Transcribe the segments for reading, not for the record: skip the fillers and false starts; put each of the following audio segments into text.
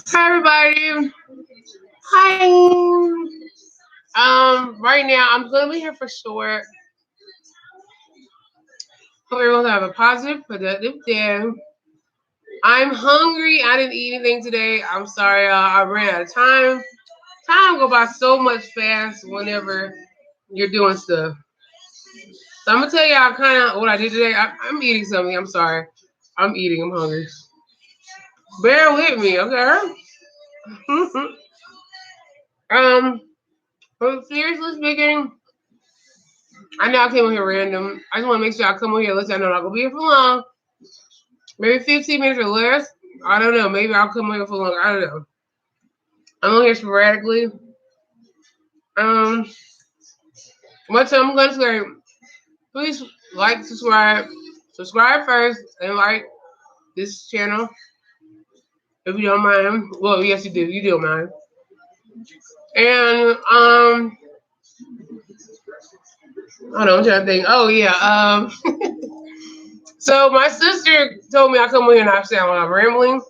Hi everybody. Hi. Right now I'm gonna be here for short. Hope everyone's have a positive, productive day. I'm hungry. I didn't eat anything today. I'm sorry. I ran out of time. Time go by so much fast whenever you're doing stuff. So I'm gonna tell y'all kind of what I did today. I'm eating something. I'm sorry. I'm eating. I'm hungry. Bear with me, okay? um, but seriously speaking, I know I came on here random. I just want to make sure I come on here and let y'all know I'm not gonna be here for long. Maybe 15 minutes or less. I don't know. Maybe I'll come on here for long. I don't know. I'm on here sporadically. Um, what I'm gonna say, please like, subscribe first, and like this channel if you don't mind. Well, yes, you do. You do mind. And I don't know. I'm trying to think. Oh yeah. So my sister told me I come on here and I sound when I'm rambling,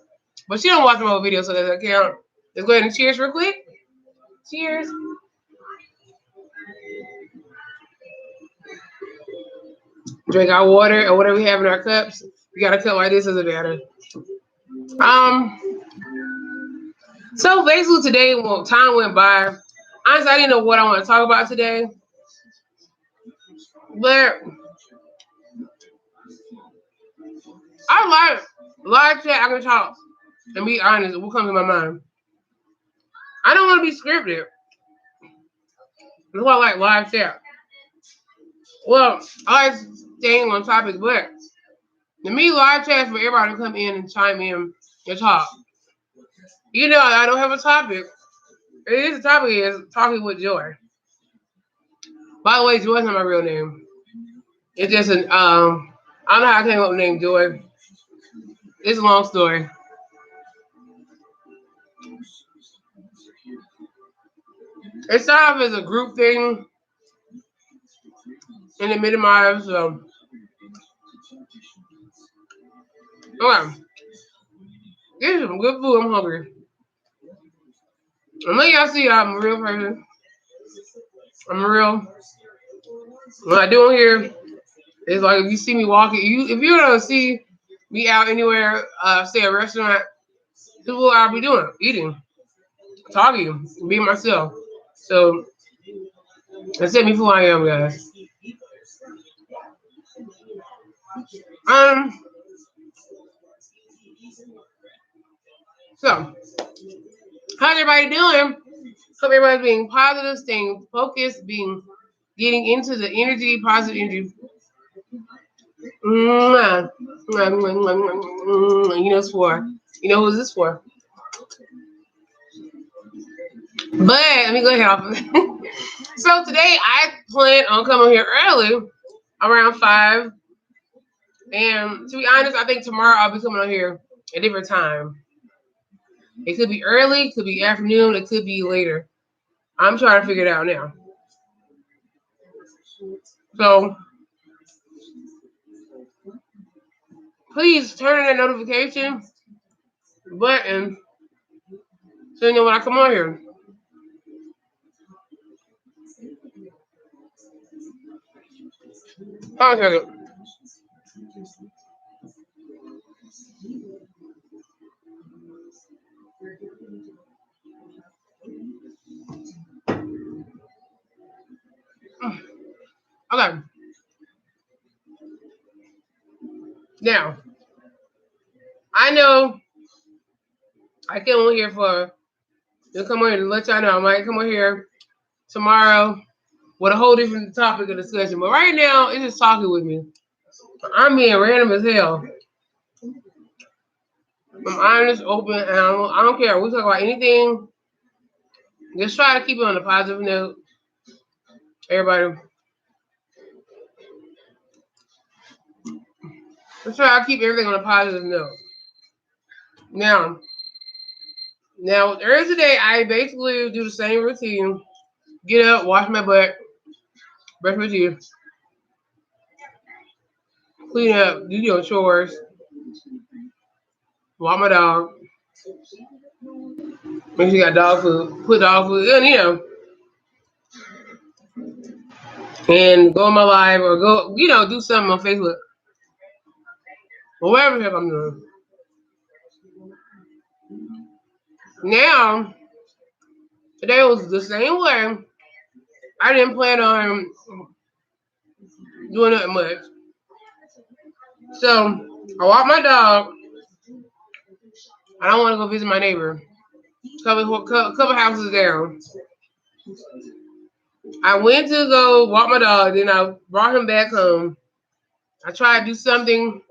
but she don't watch my old videos, so that doesn't count. Let's go ahead and cheers real quick. Cheers. Drink our water or whatever we have in our cups. We got a cup like this, doesn't matter. Um. So basically today, well, time went by. Honestly, I didn't know what I want to talk about today, but I like live chat. I can talk and be honest. What comes to my mind? I don't want to be scripted. That's why I like live chat. Well, I like staying on topic, but to me, live chat is for everybody to come in and chime in and talk. You know, I don't have a topic. It is a topic is talking with Joy. By the way, Joy's not my real name. It's just an I don't know how I came up with the name Joy. It's a long story. It started off as a group thing and it minimized. Okay, this is some good food. I'm hungry. I'm letting y'all see I'm a real person. I'm a real. What I do on here is like if you see me walking, if you don't see me out anywhere, say a restaurant, this is what I'll be doing: eating, talking, being myself. So accept me for who I am, guys. Um. So, how's everybody doing? Hope everybody's being positive, staying focused, getting into the energy, positive energy. Mwah. Mwah, mwah, mwah, mwah, mwah. You know it's for. You know who's this for? But let me go ahead. So today I plan on coming here early, around 5. And to be honest, I think tomorrow I'll be coming on here a different time. It could be early, could be afternoon, it could be later. I'm trying to figure it out now. So please turn on that notification button so you know when I come on here. Hold on a second. Okay. Now, I know I came on here to come on here to let y'all know I might come on here tomorrow with a whole different topic of discussion. But right now, it's just talking with me. I'm being random as hell. I'm honest, open, and I don't care. We talk about anything. Just try to keep it on a positive note. Everybody, let's try to keep everything on a positive note. Now, earlier today, I basically do the same routine. Get up, wash my butt, brush my teeth, clean up, do your chores, walk my dog, make sure you got dog food, put dog food in, and go on my live or go, do something on Facebook or whatever the heck I'm doing. Now, today was the same way. I didn't plan on doing nothing much. So, I walked my dog. I don't want to go visit my neighbor. Couple houses down. I went to go walk my dog, then I brought him back home. I tried to do something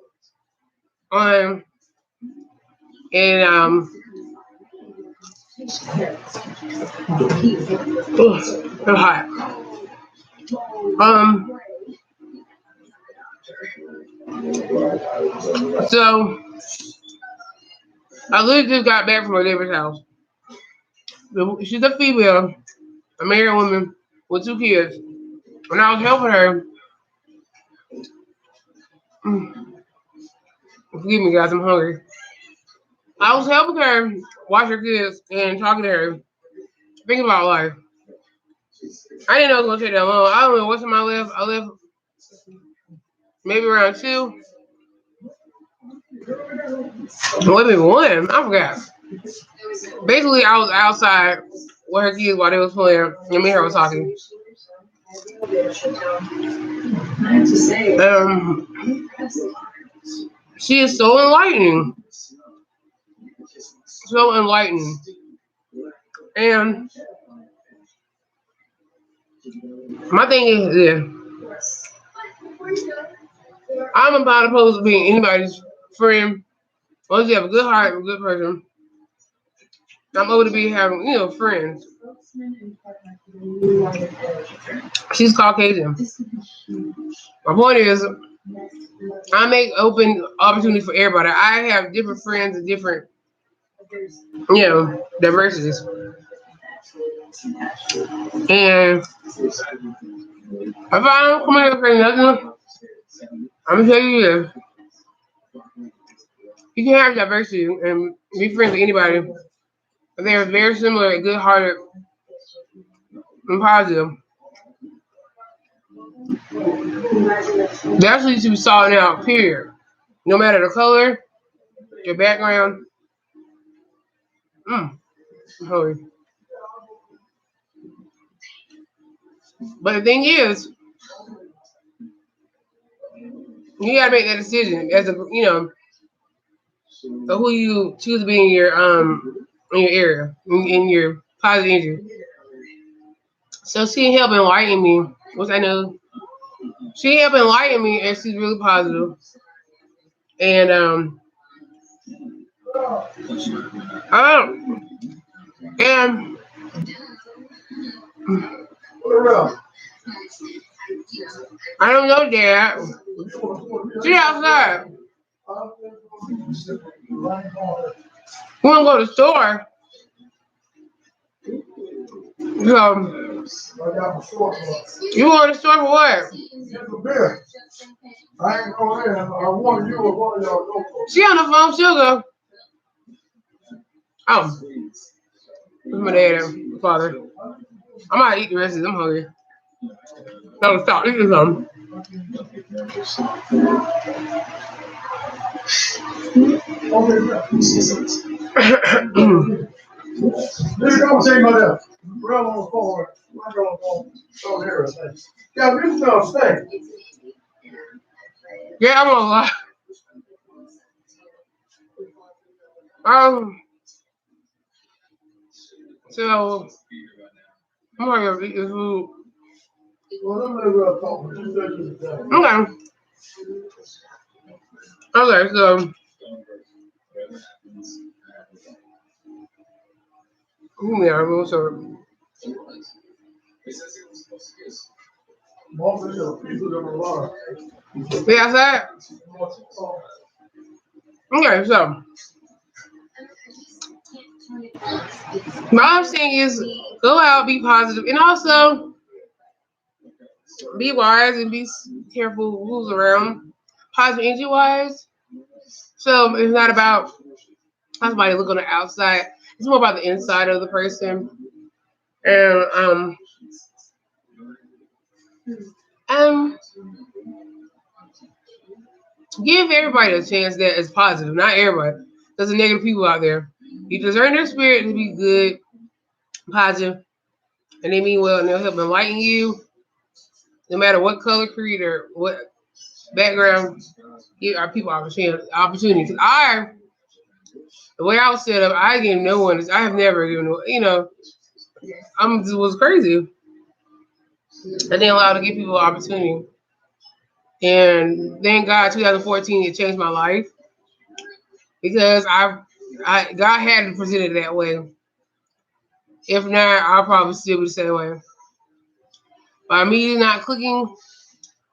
on, and it's hot. So I literally just got back from my neighbor's house. She's a female, a married woman with 2 kids. When I was helping her, forgive me guys, I'm hungry. I was helping her watch her kids and talking to her, thinking about life. I didn't know it was gonna take that long. I don't know what time I left. I left maybe around 2. Maybe 1. I forgot. Basically, I was outside with her kids while they was playing, and me and her was talking. She is so enlightening. So enlightening. And my thing is this. I'm about opposed to being anybody's friend. Once you have a good heart and a good person, I'm over to be having, friends. She's Caucasian. My point is, I make open opportunity for everybody. I have different friends and different, diversities. And if I don't come here for nothing, I'm gonna tell you this. You can have diversity and be friends with anybody. They're very similar, good-hearted, and positive. They actually need to be sought out, period. No matter the color, your background. I'm hungry. But the thing is, you gotta make that decision as of who you choose to be in your area, in your positive energy. So she helped enlighten me, which I know she helped enlighten me, and she's really positive. And and I don't know, Dad. She outside. We wanna go to the store. You want to store for what? I ain't going in. I want you or one of y'all go for it. She on the phone, she'll go. Oh. This is my dad and father. I might eat the rest of this. I'm hungry. No, stop. Eat something. This is going to take my dad. We're on the phone. We're on the phone here. Yeah, this is going to stay. Yeah, I'm gonna lie. So I'm gonna eat this food. Okay. Okay, so yeah, I'm so yeah, that. Okay, so my other thing is go out, be positive, and also be wise and be careful who's around. positive energy wise. So it's not about how somebody look on the outside. It's more about the inside of the person. And um give everybody a chance that is positive. Not everybody. There's negative people out there. You discern their spirit to be good, positive, and they mean well, and they'll help enlighten you. No matter what color, creed, or what background, give our people opportunity. Because the way I was set up, I give no one. I have never given. I'm just was crazy. I didn't allow to give people opportunity. And thank God, 2014, it changed my life because God had to present it that way. If not, I'll probably still be the same way. By me not clicking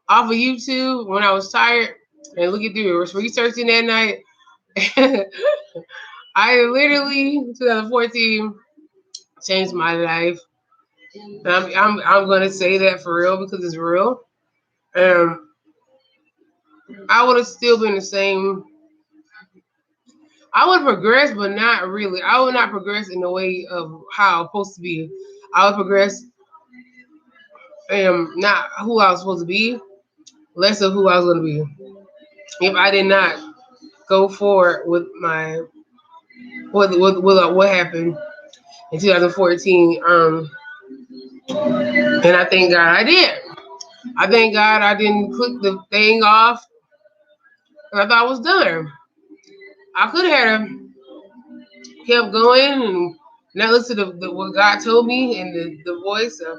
off of YouTube when I was tired and looking through it, researching that night, I literally 2014 changed my life. And I'm gonna say that for real because it's real. I would have still been the same. I would progress, but not really. I would not progress in the way of how I'm supposed to be. I would progress not who I was supposed to be, less of who I was going to be. If I did not go forward with my what happened in 2014, and I thank God I did. I thank God I didn't click the thing off. I thought I was done. I could have kept going and not listen to what God told me and the voice of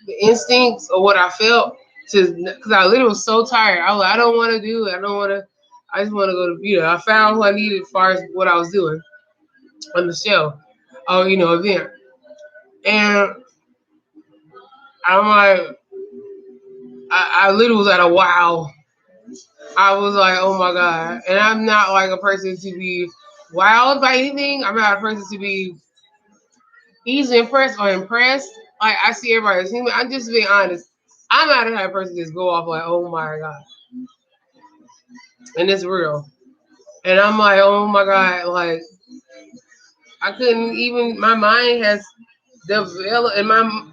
the instincts or what I felt. Because I literally was so tired. I was like, I don't want to do it. I don't want to. I just want to go to, I found who I needed as far as what I was doing on the show or, event. And I'm like, I literally was at a wow. I was like, oh my God. And I'm not like a person to be wowed by anything. I'm not a person to be easily impressed or impressed. Like, I see everybody as human. I'm just being honest. I'm not the type of person to just go off like, oh my God. And it's real. And I'm like, oh my God, like, I couldn't even, my mind has developed and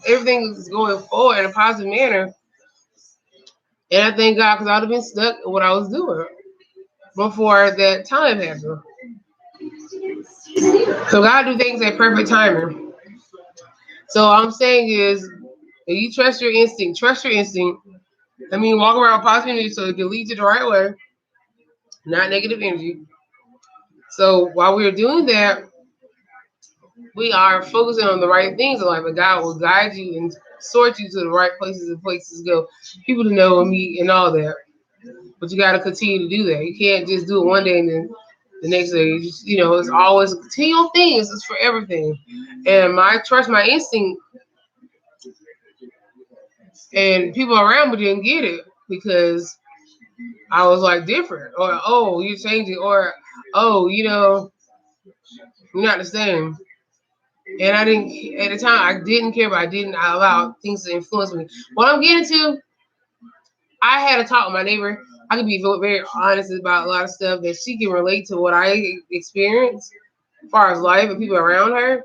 everything is going forward in a positive manner. And I thank God because I would have been stuck in what I was doing before that time happened. So God do things at perfect timing. So all I'm saying is, if you trust your instinct. I mean, walk around with positivity so it can lead you the right way, not negative energy. So while we're doing that, we are focusing on the right things in life, and God will guide you and sort you to the right places and places to go, people to know and meet and all that. But you got to continue to do that. You can't just do it one day and then the next day. It's always a continual thing. It's for everything. And I trust my instinct, and people around me didn't get it because I was like different, or oh, you're changing, or oh, you're not the same. And I didn't at the time. I didn't care, but I allowed things to influence me. What I'm getting to, I had a talk with my neighbor. I can be very honest about a lot of stuff that she can relate to what I experienced as far as life and people around her.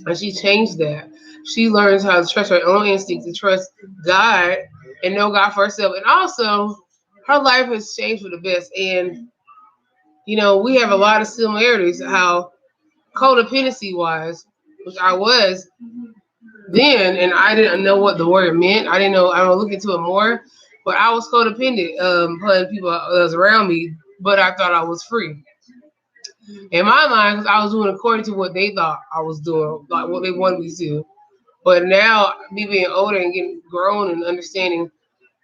And she changed that. She learns how to trust her own instincts, to trust God and know God for herself. And also, her life has changed for the best. And, we have a lot of similarities, how codependency wise, which I was then, and I didn't know what the word meant. I didn't know. I don't look into it more, but I was codependent upon people that was around me. But I thought I was free in my mind because I was doing according to what they thought I was doing, like what they wanted me to do. But now, me being older and getting grown and understanding,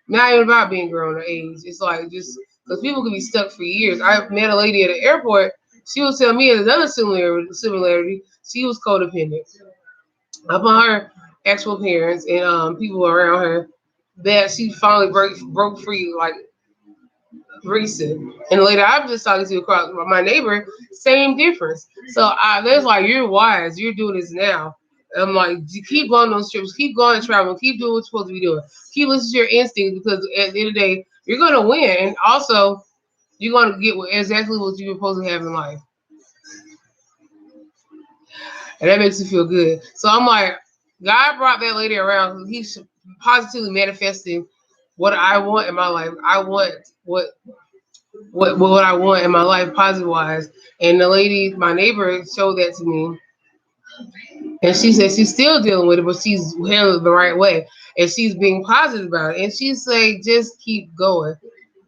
not even about being grown or age. It's like just because people can be stuck for years. I met a lady at the airport. She was telling me another similarity. She was codependent upon her actual parents and people around her, that she finally broke free like recent. And later I was just talking to across my neighbor, same difference. So there's like, you're wise, you're doing this now. I'm like, you keep going on those trips, keep going and traveling, keep doing what you're supposed to be doing. Keep listening to your instincts because at the end of the day, you're gonna win, and also you're gonna get exactly what you're supposed to have in life, and that makes you feel good. So I'm like, God brought that lady around. He's positively manifesting what I want in my life. I want what I want in my life, positive wise. And the lady, my neighbor, showed that to me. And she said she's still dealing with it, but she's handled it the right way. And she's being positive about it. And she's saying, just keep going.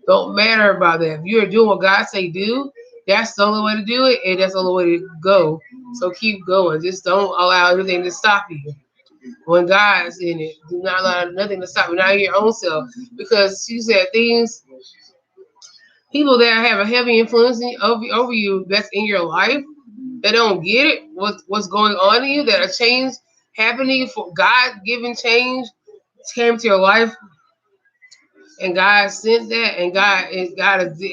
Don't matter about that. If you're doing what God say do, that's the only way to do it, and that's the only way to go. So keep going. Just don't allow anything to stop you. When God's in it, do not allow nothing to stop you, not your own self. Because she said people that have a heavy influence over you that's in your life, that don't get it, what's going on in you, that a change happening for God-given change came to your life, and God sent that, and God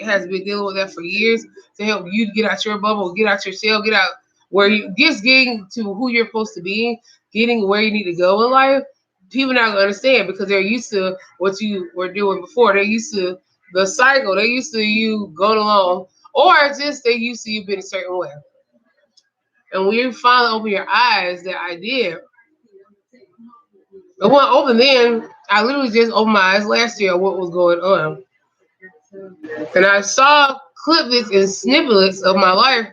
has been dealing with that for years to help you to get out your bubble, get out your shell, get out where you just getting to who you're supposed to be, getting where you need to go in life. People not gonna understand because they're used to what you were doing before. They're used to the cycle. They're used to you going along, or just they're used to you being a certain way. And when you finally open your eyes, that I did. It wasn't open then. I literally just opened my eyes last year of what was going on. And I saw clips and snippets of my life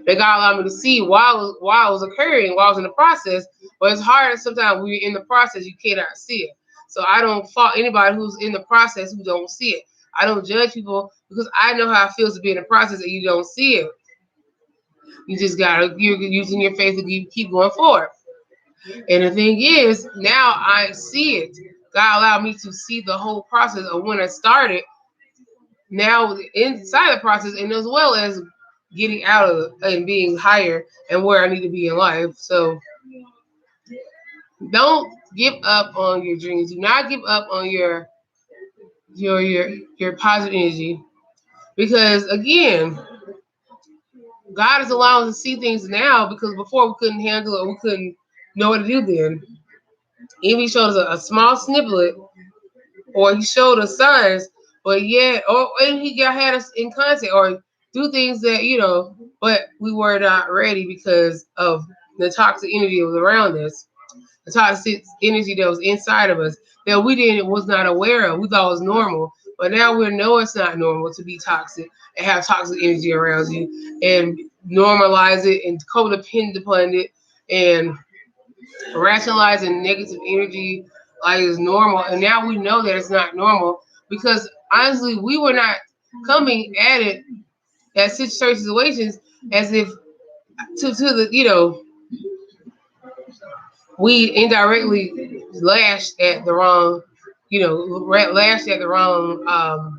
that God allowed me to see while it was occurring, while I was in the process. But it's hard sometimes when you're in the process, you cannot see it. So I don't fault anybody who's in the process who don't see it. I don't judge people because I know how it feels to be in the process and you don't see it. You just you're using your faith to keep going forward. And the thing is, now I see it. God allowed me to see the whole process of when I started. Now inside the process, and as well as getting out of it and being higher and where I need to be in life. So don't give up on your dreams. Do not give up on your positive energy, because again, God is allowing us to see things now because before we couldn't handle it, we couldn't know what to do then. Even he showed us a small snippet, or he showed us signs, but yet, and he had us in contact or do things that, but we were not ready because of the toxic energy that was around us, the toxic energy that was inside of us that was not aware of. We thought it was normal, but now we know it's not normal to be toxic and have toxic energy around you and normalize it and codependent upon it and rationalizing negative energy like it's normal. And now we know that it's not normal because honestly, we were not coming at it at certain situations as if to the we indirectly lashed at the wrong, lashed at the wrong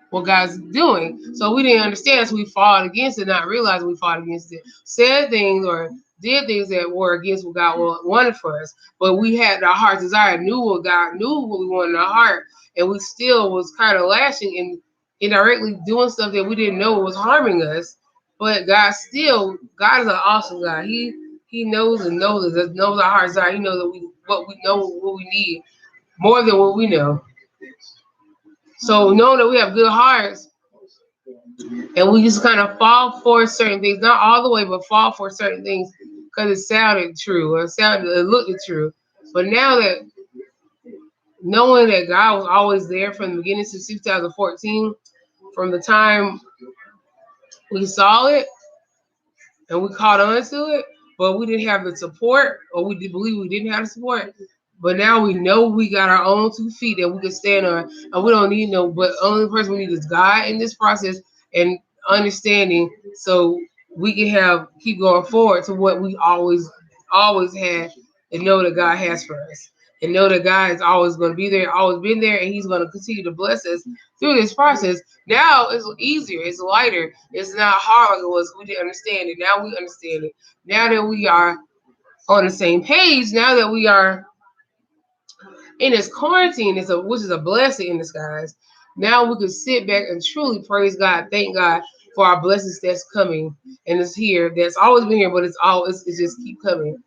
what God's doing. So we didn't understand, so we fought against it, not realizing we fought against it. Said things or did things that were against what God wanted for us. But we had our heart's desire, knew what we wanted in our heart, and we still was kind of lashing and indirectly doing stuff that we didn't know was harming us. But God is an awesome God. He knows and knows our heart's desire. He knows what we need more than what we know. So knowing that we have good hearts and we just kind of fall for certain things, not all the way, but fall for certain things because it sounded true or it looked true. But now that knowing that God was always there from the beginning to 2014, from the time we saw it and we caught on to it, but we didn't have the support, or we did believe we didn't have the support. But now we know we got our own 2 feet that we can stand on, and we don't need but only person we need is God in this process and understanding, so we can keep going forward to what we always had, and know that God has for us, and know that God is always going to be there, always been there, and He's going to continue to bless us through this process. Now it's easier, it's lighter, it's not hard like it was. We didn't understand it. Now we understand it. Now that we are on the same page, now that we are in this quarantine, which is a blessing in disguise. Now we can sit back and truly praise God, thank God for our blessings that's coming and it's here. That's always been here, but it's just keep coming.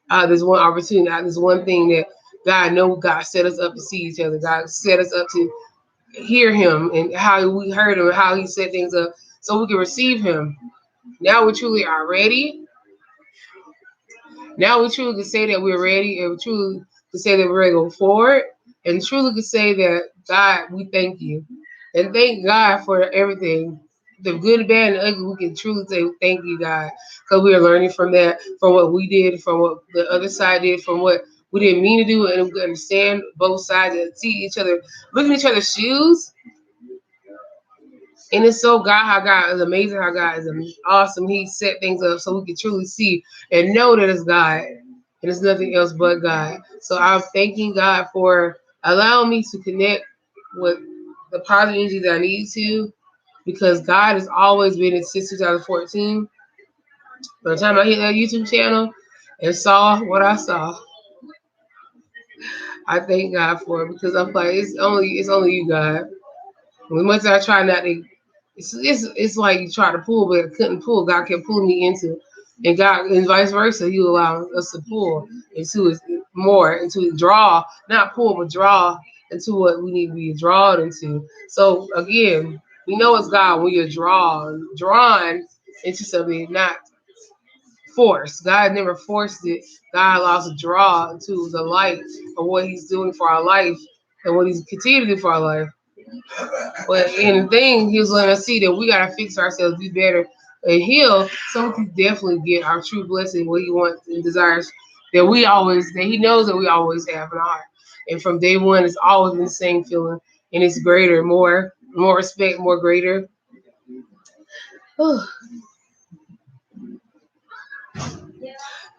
There's one opportunity. There's one thing that God know God set us up to see each other. God set us up to hear him and how we heard him and how he set things up so we can receive him. Now we truly are ready. Now we truly can say that we're ready, and we truly can say that we're ready to go forward, and truly can say that, God, we thank you. And thank God for everything. The good, bad, and ugly, we can truly say thank you, God. Because we are learning from that, from what we did, from what the other side did, from what we didn't mean to do, and we understand both sides and see each other, look in each other's shoes. And it's so God, how God is amazing, how God is awesome. He set things up so we can truly see and know that it's God. And it's nothing else but God. So I'm thanking God for allowing me to connect with the positive energy that I need to, because God has always been in since 2014. By the time I hit that YouTube channel and saw what I saw, I thank God for it, because I'm like, it's only you, God. As much as I try not to, it's like you try to pull, but I couldn't pull. God kept pulling me into, and God, and vice versa, He will allow us to pull into it more, into draw, not pull, but draw into what we need to be drawn into. So again, we know it's God when you're drawn into something, not forced. God never forced it. God allows us to draw to the light of what He's doing for our life and what He's continuing to do for our life. But in the thing, he was letting us see that we gotta fix ourselves, be better, and heal, so we can definitely get our true blessing, what he wants and desires that he knows that we always have in our heart. And from day one, it's always been the same feeling, and it's greater, more respect, more greater.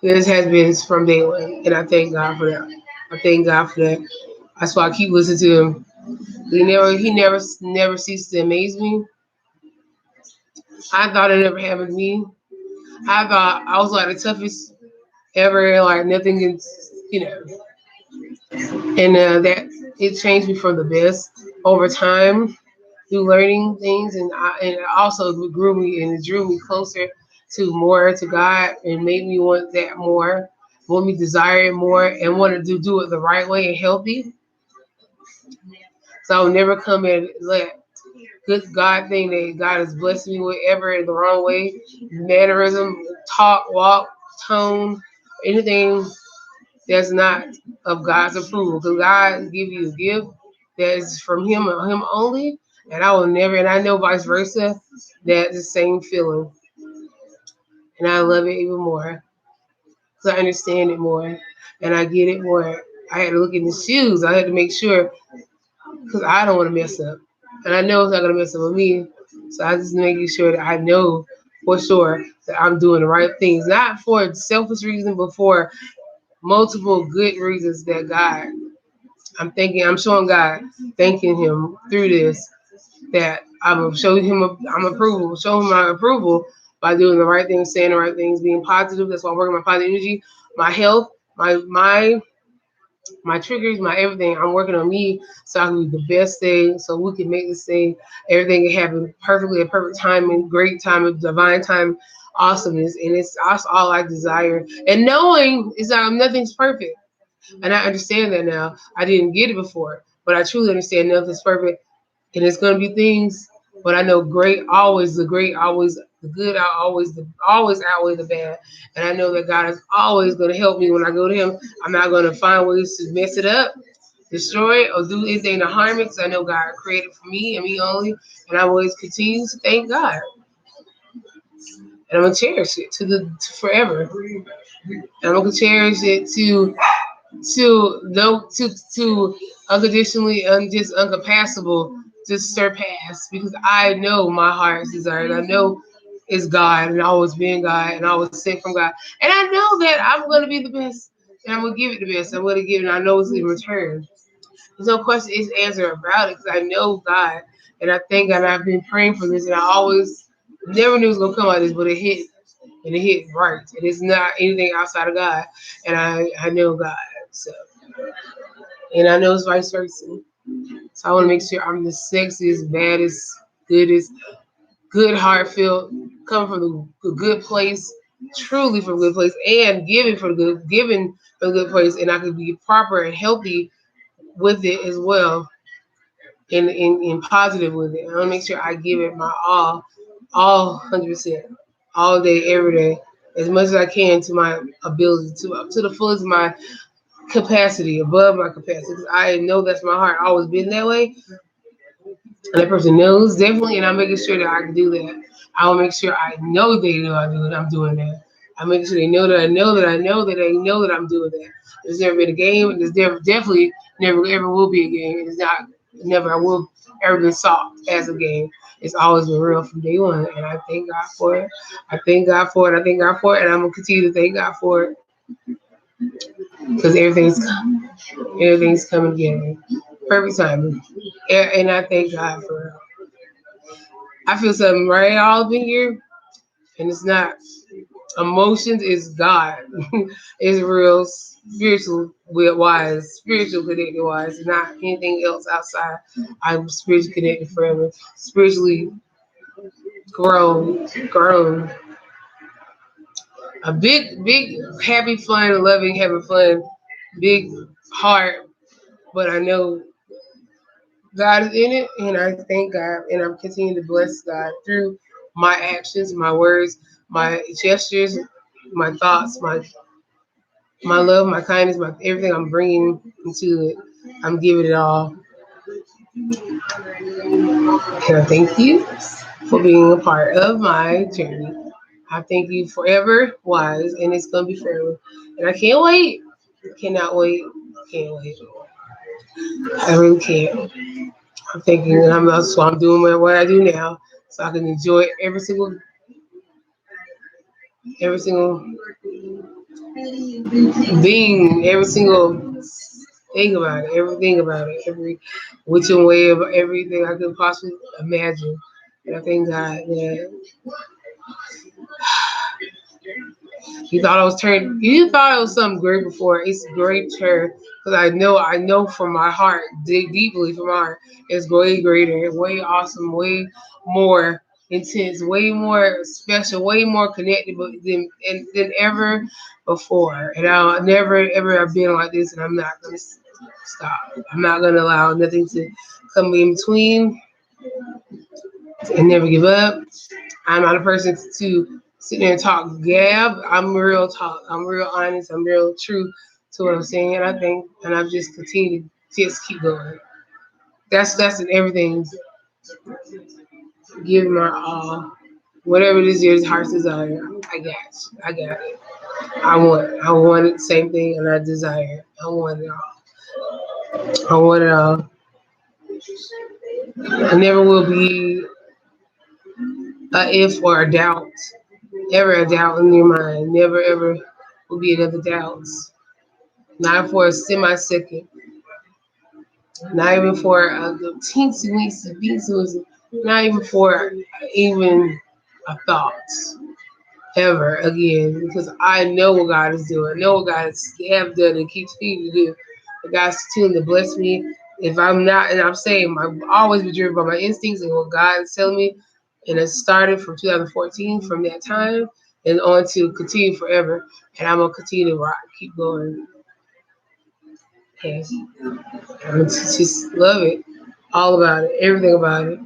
This has been from day one, and I thank God for that. I thank God for that. That's why I keep listening to him. He never ceases to amaze me. I thought it never happened to me. I thought I was like the toughest ever, like nothing can, you know, and that it changed me for the best over time through learning things, and it also grew me and it drew me closer to God, and made me want that more, want me desire it more, and wanted to do it the right way and healthy. So I would never come and let good God thing that God has blessed me with ever in the wrong way, mannerism, talk, walk, tone, anything that's not of God's approval. Because God give you a gift that is from Him and Him only. And I will never, and I know vice versa, that the same feeling. And I love it even more. Because I understand it more. And I get it more. I had to look in the shoes. I had to make sure, because I don't want to mess up. And I know it's not going to mess up with me. So I just making sure that I know for sure that I'm doing the right things. Not for selfish reason, but for multiple good reasons that God, I'm showing God, thanking Him through this, that I'm showing Him, showing Him my approval by doing the right things, saying the right things, being positive. That's why I'm working my positive energy, my health, my triggers, my everything. I'm working on me so I can do the best thing, so we can make this thing, everything can happen perfectly at perfect time and great time and divine time, awesomeness. And it's all I desire. And knowing is that nothing's perfect. And I understand that now. I didn't get it before, but I truly understand nothing's perfect. And it's gonna be things, but I know great, always the good, always outweigh the bad. And I know that God is always gonna help me when I go to Him. I'm not gonna find ways to mess it up, destroy it, or do anything to harm it, because I know God created for me and me only. And I always continue to thank God. And I'm gonna cherish it to forever. And I'm gonna cherish it to unconditionally just uncapacible, just surpass, because I know my heart's desire. I know it's God and always been God and always sent from God. And I know that I'm gonna be the best and I'm gonna give it the best. I'm gonna give it, and I know it's in return. There's no question, it's answer about it, because I know God, and I thank God. I've been praying for this, and I always never knew it was gonna come like this, but it hit, and it hit right. And it's not anything outside of God, and I know God. So, and I know it's vice versa. So I want to make sure I'm the sexiest, baddest, goodest, good heart filled, come from a good place, truly from a good place and giving from a good place, and I could be proper and healthy with it as well, and positive with it. I want to make sure I give it my all 100%, all day, every day, as much as I can to my ability, to the fullest of my capacity, above my capacity. 'Cause I know that's my heart. Always been that way, and that person knows definitely, and I'm making sure that I can do that. I will make sure I know they know I do it. I'm doing that. I'm making sure they know that I know that I know that they know that I'm doing that. There's never been a game, and there's never definitely never ever will be a game. It's not never I will ever been sought as a game. It's always been real from day one, and I thank God for it. I thank God for it. I thank God for it, and I'm gonna continue to thank God for it because everything's coming together, perfect timing, and I thank God for it. I feel something right all up in here, and it's not emotions. It's God. It's real spiritual wise, spiritual connected wise, not anything else outside. I'm spiritually connected forever, spiritually grown. A big, happy, fun, loving, having fun, big heart. But I know God is in it, and I thank God, and I'm continuing to bless God through my actions, my words, my gestures, my thoughts, my love, my kindness, my everything I'm bringing into it. I'm giving it all. And I thank you for being a part of my journey. I thank you forever, wise, and it's gonna be forever. And I can't wait. Cannot wait. Can't wait. I really can't. I'm thinking so I'm doing what I do now, so I can enjoy every single being, every single thing about it, everything about it, every which and way of everything I could possibly imagine. And I thank God that you thought it was something great before. It's greater because I know from my heart, dig deeply from my heart, it's way greater, way awesome, way more intense, way more special, way more connected than ever before. And I'll never ever have been like this, and I'm not gonna stop. I'm not gonna allow nothing to come in between and never give up. I'm not a person to sit there and talk gab. I'm real talk. I'm real honest. I'm real true to what I'm saying. And I think, and I've just continued to just keep going. That's in everything. Give my all. Whatever it is your heart's desire, I got you. I got it. I want it. Same thing, and I desire it. I want it all. I want it all. I never will be a if or a doubt. Ever a doubt in your mind. Never ever will be another doubt. Not for a semi-second. Not even for a teensy weensy beansy. Not even for even a thought. Ever again. Because I know what God is doing. I know what God has have done and keeps me to do. The God's continuing to bless me. If I'm not, and I'm saying I've always been driven by my instincts and what God is telling me. And it started from 2014, from that time, and on to continue forever. And I'm gonna continue to rock, keep going. Yes, I just love it, all about it, everything about it.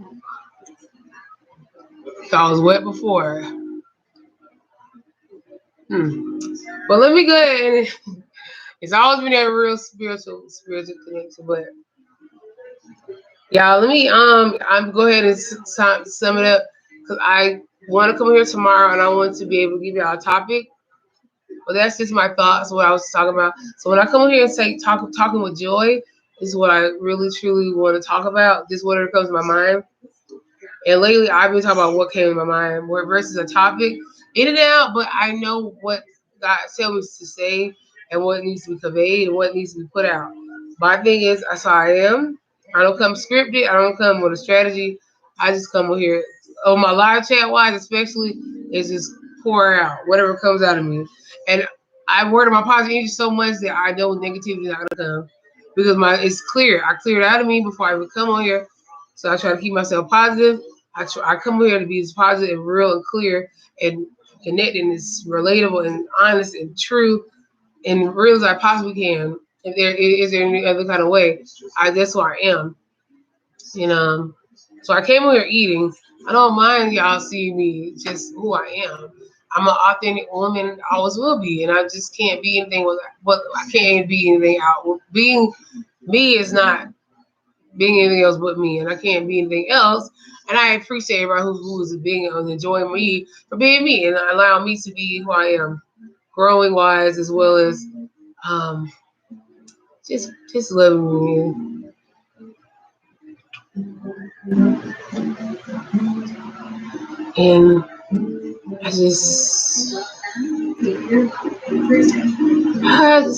If I was wet before, but let me go ahead and it's always been a real spiritual connection. But y'all, let me I'm go ahead and sum it up because I want to come here tomorrow and I want to be able to give y'all a topic. But that's just my thoughts, what I was talking about. So when I come here and say talking with joy, this is what I really truly want to talk about. This is whatever comes to my mind. And lately I've been talking about what came to my mind, where versus a topic, in and out, but I know what God tells me to say and what needs to be conveyed and what needs to be put out. My thing is that's how I am. I don't come scripted, I don't come with a strategy. I just come over here on my live chat wise especially is just pour out whatever comes out of me. And I word my positive energy so much that I know negativity is not gonna come. Because it's clear. I cleared it out of me before I would come on here. So I try to keep myself positive. I come here to be as positive and real and clear and connected and as relatable and honest and true and real as I possibly can. If there is there any other kind of way, that's who I am. And so I came over here eating. I don't mind y'all seeing me just who I am. I'm an authentic woman, always will be, and I just can't be anything with. But I can't be anything out. Being me is not being anything else but me, and I can't be anything else. And I appreciate everybody who is being and enjoying me for being me and allowing me to be who I am, growing wise as well as um, just loving me. And I just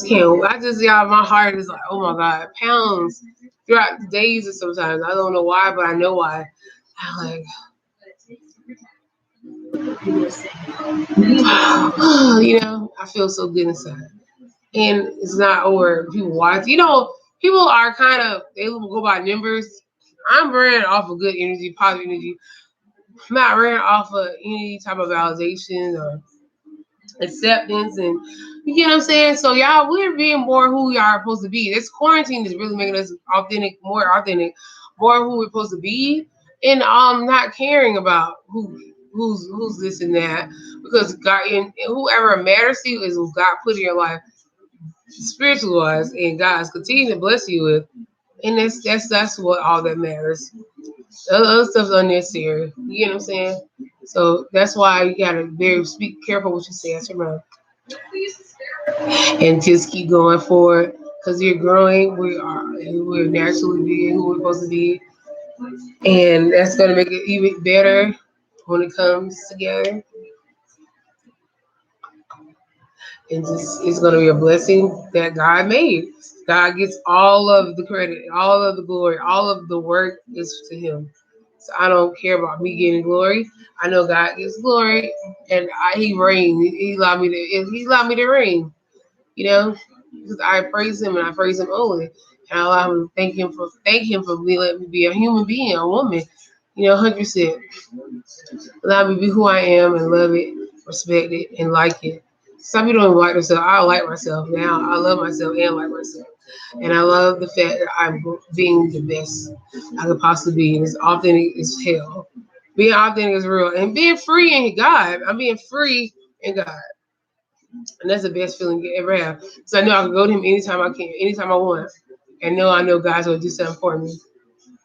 can't. Y'all, my heart is like, oh my God, pounds throughout the days or sometimes. I don't know why, but I know why. I like, I feel so good inside. And it's not over people watch. People are kind of, they will go by numbers. I'm running off of good energy, positive energy. I'm not running off of any type of validation or acceptance, and you get what I'm saying. So y'all, we're being more who y'all are supposed to be. This quarantine is really making us more who we're supposed to be, and not caring about who's this and that, because God and whoever matters to you is who God put in your life, spiritual wise, and God's continue to bless you with, and that's what all that matters. The other stuff's unnecessary. You know what I'm saying? So that's why you gotta be careful what you say out your mouth, and just keep going forward because you're growing. We're naturally being who we're supposed to be, and that's gonna make it even better when it comes together. And just it's gonna be a blessing that God made. God gets all of the credit, all of the glory, all of the work is to Him. So I don't care about me getting glory. I know God gets glory, and He reigns. He allowed me to reign. Because I praise Him and I praise Him only, and I allow Him to thank Him for letting me be a human being, a woman. 100%. Allow me to be who I am and love it, respect it, and like it. Some people don't like themselves. I like myself now. I love myself and like myself. And I love the fact that I'm being the best I could possibly be. And it's authentic as hell. Being authentic is real. And being free in God. I'm being free in God. And that's the best feeling you ever have. So I know I can go to Him anytime I can, anytime I want. And I know God's going to do something for me.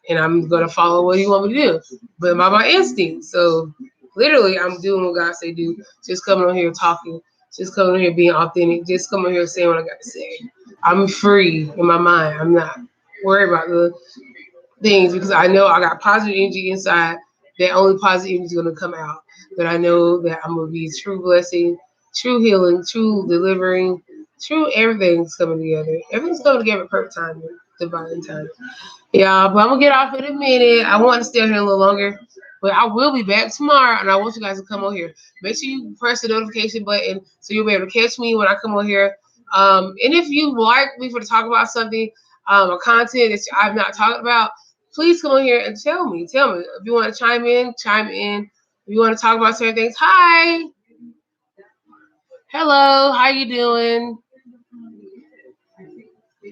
And I'm going to follow what He wants me to do. But my instinct. So literally, I'm doing what God say do. Just coming on here talking. Just coming on here being authentic. Just coming on here saying what I got to say. I'm free in my mind. I'm not worried about the things because I know I got positive energy inside. That only positive energy is going to come out. But I know that I'm going to be true blessing, true healing, true delivering, true everything's coming together. Everything's coming together at perfect time, divine time. Yeah, but I'm going to get off in a minute. I want to stay here a little longer. But I will be back tomorrow, and I want you guys to come on here. Make sure you press the notification button so you'll be able to catch me when I come on here. And if you like me to talk about something, or content that I've not talked about, please come on here and tell me. Tell me. If you want to chime in, chime in. If you want to talk about certain things, hi. Hello, how you doing?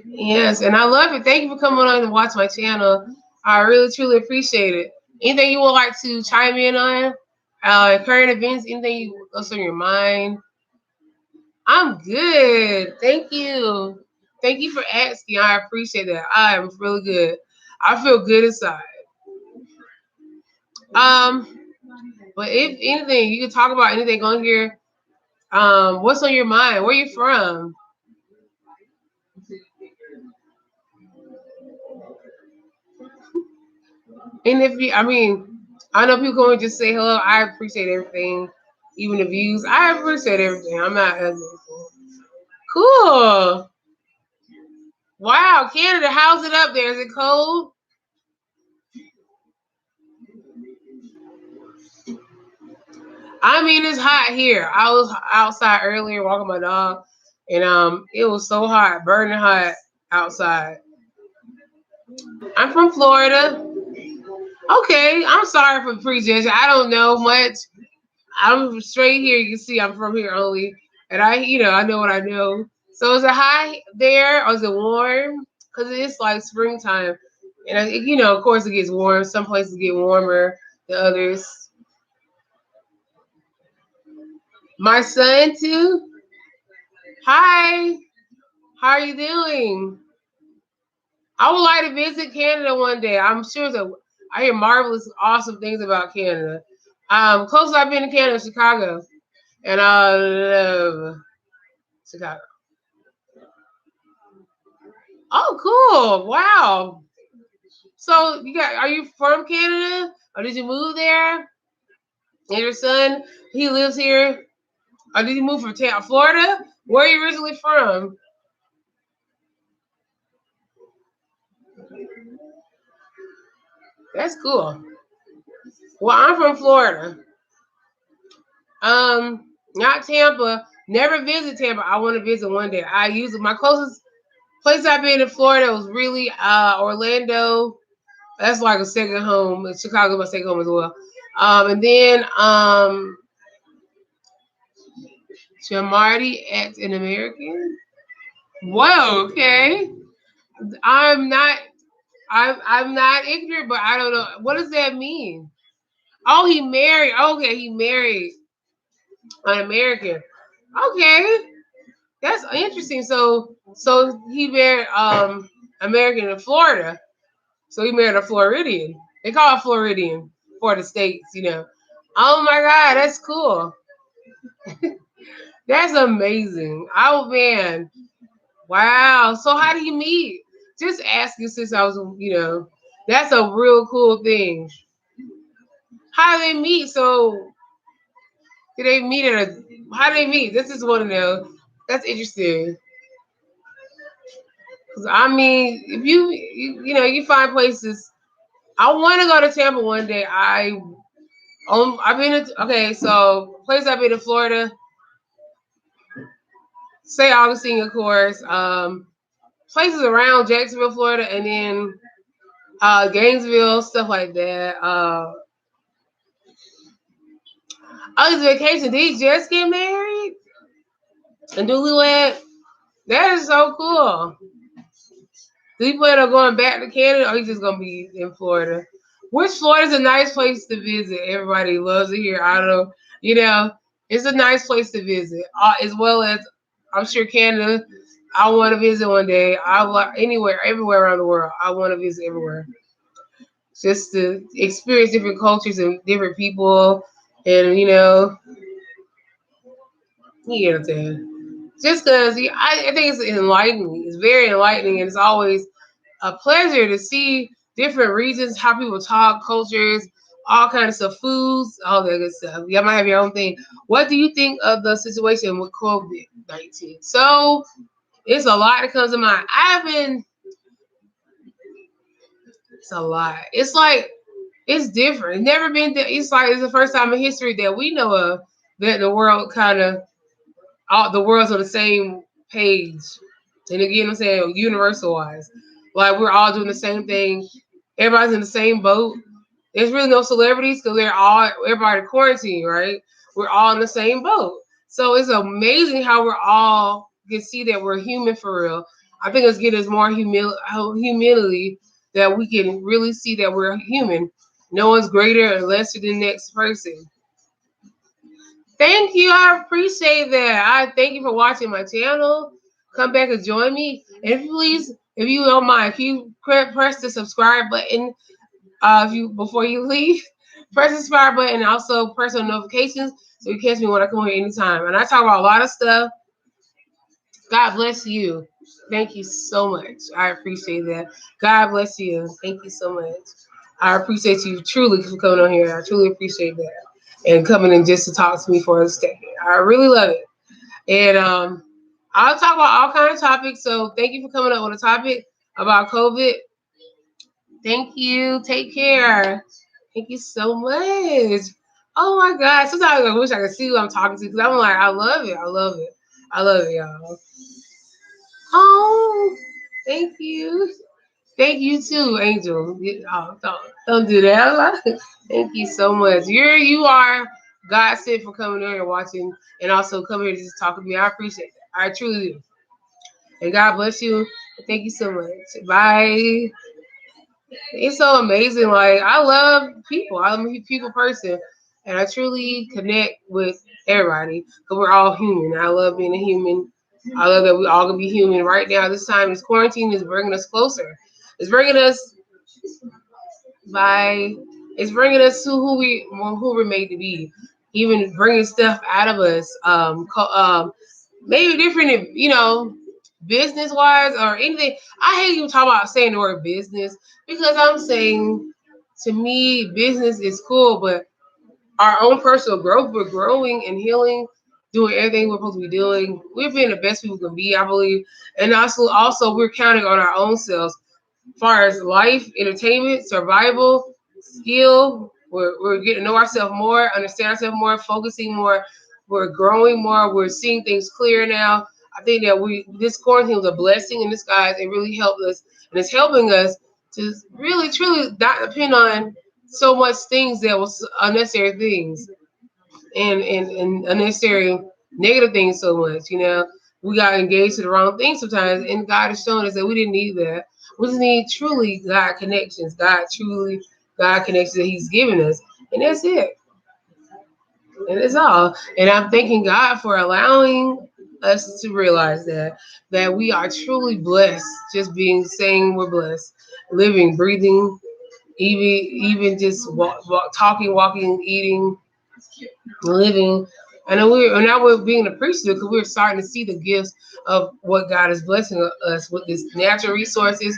Yes, and I love it. Thank you for coming on and watch my channel. I really, truly appreciate it. Anything you would like to chime in on? Current events, anything else on your mind? I'm good. Thank you. Thank you for asking. I appreciate that. I am really good. I feel good inside. But if anything, you can talk about anything on here. What's on your mind? Where you from? And I know people going to just say hello. I appreciate everything, even the views. I appreciate everything. I'm not ugly. Cool. Wow, Canada, how's it up there? Is it cold? It's hot here. I was outside earlier walking my dog, and it was so hot, burning hot outside. I'm from Florida. Okay, I'm sorry for prejudging. I don't know much. I'm straight here. You can see I'm from here only. And I know what I know. So is it high there or is it warm? Because it is like springtime. And, of course it gets warm. Some places get warmer than others. My son too. Hi. How are you doing? I would like to visit Canada one day. I'm sure that I hear marvelous, awesome things about Canada. Closest I've been to Canada is Chicago, and I love Chicago. Oh, cool! Wow. So are you from Canada, or did you move there? And your son, he lives here, or did you move from Florida? Where are you originally from? That's cool. Well, I'm from Florida. Not Tampa. Never visit Tampa. I want to visit one day. I use my closest place I've been in Florida was really Orlando. That's like a second home. Chicago my second home as well. And then Marty at an American. Whoa, okay. I'm not I'm not ignorant, but I don't know. What does that mean? Oh, he married. Okay, he married an American. Okay. That's interesting. So he married American in Florida. So he married a Floridian. They call it Floridian for the states. Oh my God, that's cool. That's amazing. Oh man. Wow. So how do you meet? Just asking since I was, that's a real cool thing. How do they meet? So do they meet at a how do they meet? This is one to know. That's interesting. 'Cause I mean, if you find places. I want to go to Tampa one day. I've been okay. So place I've been in Florida, St. Augustine, of course. Places around Jacksonville, Florida, and then Gainesville, stuff like that. Oh, this vacation. Did he just get married? And newlywed? That is so cool. Do you plan on going back to Canada, or you just gonna be in Florida? Which Florida's a nice place to visit. Everybody loves it here. I don't know. It's a nice place to visit, as well as I'm sure Canada. I want to visit one day. I like everywhere around the world. I want to visit everywhere, just to experience different cultures and different people, and you get what I'm saying. Just because I think it's enlightening. It's very enlightening, and it's always a pleasure to see different regions, how people talk, cultures, all kinds of stuff, foods, all that good stuff. Y'all might have your own thing. What do you think of the situation with COVID-19? So it's a lot that comes to mind. It's a lot. It's like, it's different. It's never been, it's like, it's the first time in history that we know of that the world all the world's on the same page. And again, I'm saying universal wise. Like we're all doing the same thing. Everybody's in the same boat. There's really no celebrities because everybody quarantined, right? We're all in the same boat. So it's amazing how we're all can see that we're human for real. I think it's getting us more humility that we can really see that we're human. No one's greater or lesser than the next person. Thank you. I appreciate that. I thank you for watching my channel. Come back and join me. And if you don't mind, if you press the subscribe button, if you before you leave, press the subscribe button and also press on notifications so you catch me when I come here anytime. And I talk about a lot of stuff. God bless you. Thank you so much. I appreciate that. God bless you. Thank you so much. I appreciate you truly for coming on here. I truly appreciate that. And coming in just to talk to me for a second. I really love it. And I'll talk about all kinds of topics. So thank you for coming up with a topic about COVID. Thank you. Take care. Thank you so much. Oh my God. Sometimes I wish I could see who I'm talking to because I'm like, I love it. I love it. I love it, y'all. Oh, thank you. Thank you too, Angel. Oh, don't do that. Thank you so much. You are God sent for coming here and watching, and also coming here to just talk with me. I appreciate that. I truly do. And God bless you. Thank you so much. Bye. It's so amazing. Like, I love people. I'm a people person, and I truly connect with everybody because we're all human. I love being a human. I love that we all can be human right now. This time, this quarantine is bringing us closer. It's bringing us by. It's bringing us to who we're made to be. Even bringing stuff out of us. Maybe different, business wise or anything. I hate even talk about saying the word business because I'm saying, to me, business is cool, but our own personal growth, we're growing and healing, doing everything we're supposed to be doing. We're being the best people can be, I believe. And also we're counting on our own selves as far as life, entertainment, survival, skill. We're getting to know ourselves more, understand ourselves more, focusing more. We're growing more. We're seeing things clear now. I think that this quarantine was a blessing in disguise. It really helped us, and it's helping us to really, truly not depend on so much things that was unnecessary things and unnecessary negative things so much. We got engaged to the wrong things sometimes, and God is showing us that we didn't need that. We just need truly God connections that He's given us, and that's it. And that's all. And I'm thanking God for allowing us to realize that we are truly blessed. Just saying we're blessed, living, breathing, even just talking, walking, eating, living. And then now we're being appreciative because we're starting to see the gifts of what God is blessing us with, these natural resources.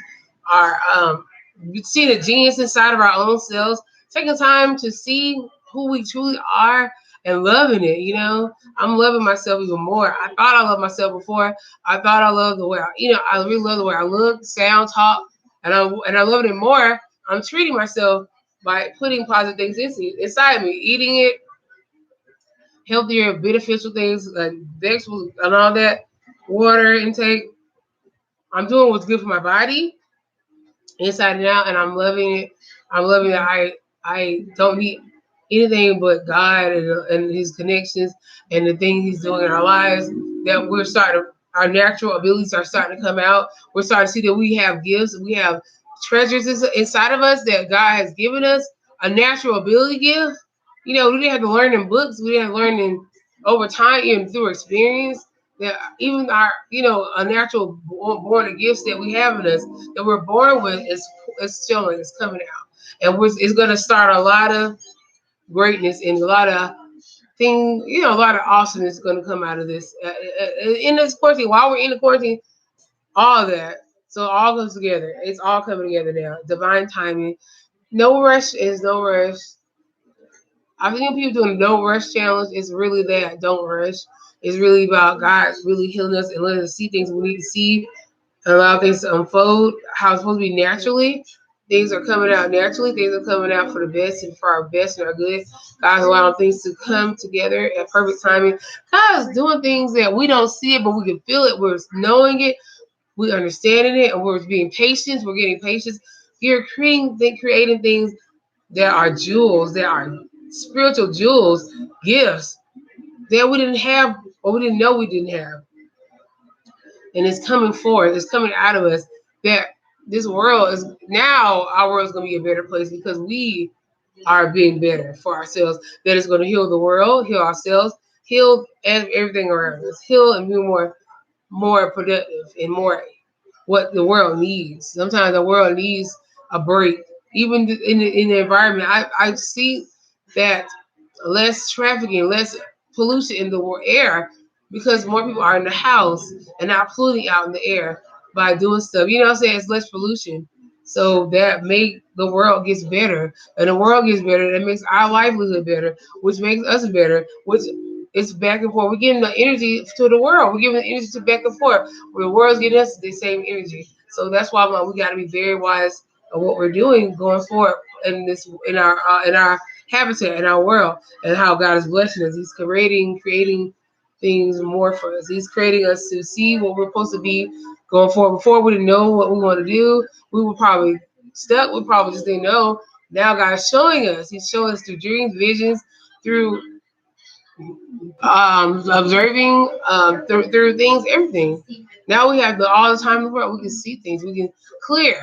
Our You see the genius inside of our own selves. Taking time to see who we truly are and loving it. I'm loving myself even more. I thought I loved myself before. I thought I loved the way I really love the way I look, sound, talk, and I love it more. I'm treating myself by putting positive things inside me, eating it, healthier, beneficial things like vegetables and all that, water intake. I'm doing what's good for my body, inside and out, and I'm loving it. I'm loving that I don't need anything but God and His connections and the things He's doing in our lives. That our natural abilities are starting to come out. We're starting to see that we have gifts, we have treasures inside of us that God has given us. A natural ability gift. We didn't have to learn in books. We didn't have to learn in over time, even through experience. That even our, a natural born gifts that we have in us that we're born with is showing, it's coming out, and it's going to start a lot of greatness and a lot of things, a lot of awesomeness is going to come out of this in this quarantine. While we're in the quarantine, all of that, so all comes together. It's all coming together now. Divine timing. No rush is no rush. I think people doing no rush challenge is really that. Don't rush. It's really about God really healing us and letting us see things we need to see, and allow things to unfold how it's supposed to be naturally. Things are coming out naturally. Things are coming out for the best and for our best and our good. God's allowing things to come together at perfect timing. God's doing things that we don't see it, but we can feel it. We're knowing it. We're understanding it, and we're being patient. We're getting patience. You're creating things that are jewels, that are spiritual jewels, gifts that we didn't have or we didn't know we didn't have. And it's coming forth, it's coming out of us, that this world is now, our world is going to be a better place because we are being better for ourselves. That is going to heal the world, heal ourselves, heal everything around us, heal and be more productive and more what the world needs. Sometimes the world needs a break. Even in the environment, I see that less trafficking, less pollution in the air because more people are in the house and not polluting out in the air by doing stuff. You know what I'm saying? It's less pollution. So that make the world gets better. And the world gets better. That makes our livelihood better, which makes us better, which it's back and forth. We're giving the energy to the world. We're giving the energy to back and forth. Where the world's getting us the same energy. So that's why we got to be very wise of what we're doing going forward in our habitat in our world, and how God is blessing us. He's creating things more for us. He's creating us to see what we're supposed to be going forward. Before we didn't know what we want to do, we were probably stuck. We probably just didn't know. Now God's showing us. He's showing us through dreams, visions, through observing through things, everything. Now we have all the time in the world. We can see things. We can clear,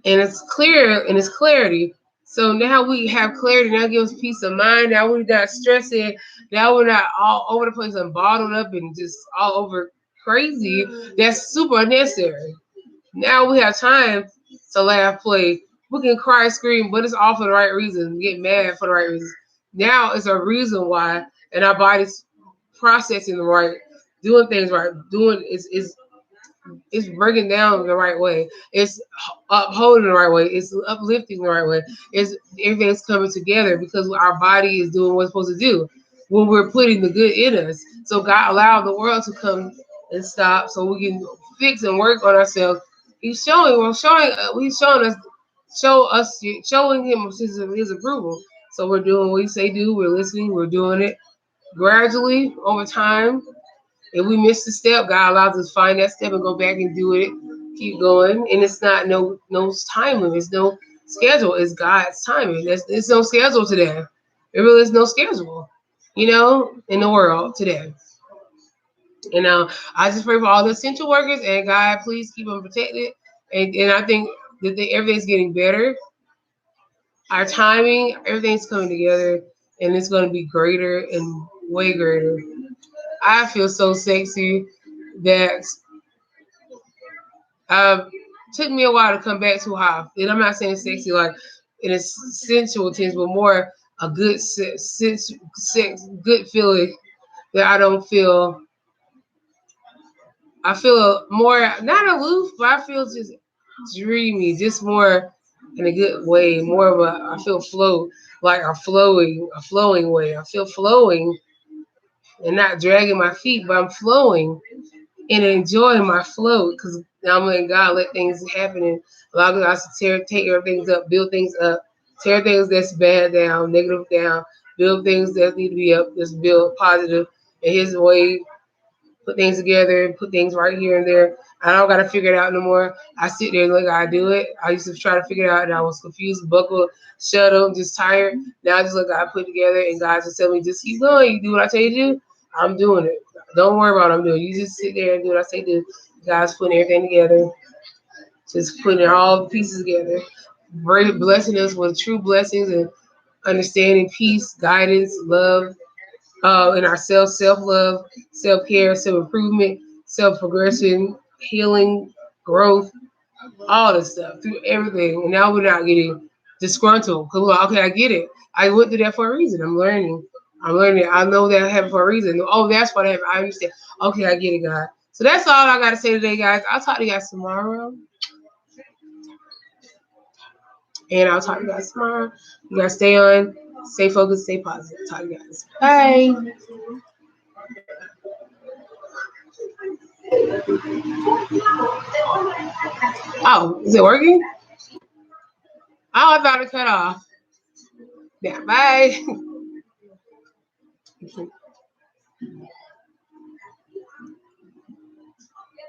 and it's clear, and it's clarity. So now we have clarity. Now it gives us peace of mind. Now we're not stressing. Now we're not all over the place and bottled up and just all over crazy. That's super unnecessary. Now we have time to laugh, play. We can cry, scream, but it's all for the right reason. Get mad for the right reason. Now it's a reason why, and our body's processing the right, doing things right, doing is breaking down the right way. It's upholding the right way. It's uplifting the right way. It's everything's coming together because our body is doing what it's supposed to do when we're putting the good in us. So God allowed the world to come and stop so we can fix and work on ourselves. He's showing us, showing him his approval. So we're doing what he say do. We're listening. We're doing it gradually over time. If we miss the step, God allows us to find that step and go back and do it. Keep going, and it's not no time limit. It's no schedule. It's God's timing. It's no schedule today. There really is no schedule, in the world today. And I just pray for all the essential workers, and God, please keep them protected. And I think that everything's getting better. Our timing, everything's coming together, and it's going to be greater and way greater. I feel so sexy that took me a while to come back to how. And I'm not saying sexy like in a sensual sense, but more a good good feeling that I don't feel. I feel more not aloof, but I feel just dreamy, just more in a good way. More of a I feel like a flowing way. I feel flowing and not dragging my feet, but I'm flowing and enjoying my flow because I'm letting God let things happen and allow God to take things up, build things up, tear things that's bad down, negative down, build things that need to be up, just build positive in His way, put things together, and put things right here and there. I don't got to figure it out no more. I sit there and look, I do it. I used to try to figure it out and I was confused, buckled, shut up, just tired. Now I just look, I put it together and God just tell me, just keep going. You do what I tell you to do, I'm doing it. Don't worry about what I'm doing. You just sit there and do what I say do. God's putting everything together, just putting all the pieces together, blessing us with true blessings and understanding, peace, guidance, love, in ourselves, self-love, self-care, self-improvement, self-progression, healing, growth, all this stuff through everything. And now we're not getting disgruntled because we're like, okay, I get it. I went through that for a reason. I'm learning. I know that I have it for a reason. Oh, that's what I have. I understand. Okay, I get it, God. So that's all I got to say today, guys. I'll talk to you guys tomorrow. And I'll talk to you guys tomorrow. You guys stay on, stay focused, stay positive. Talk to you guys. Bye. Oh, is it working? Oh, I thought it cut off. Yeah, bye.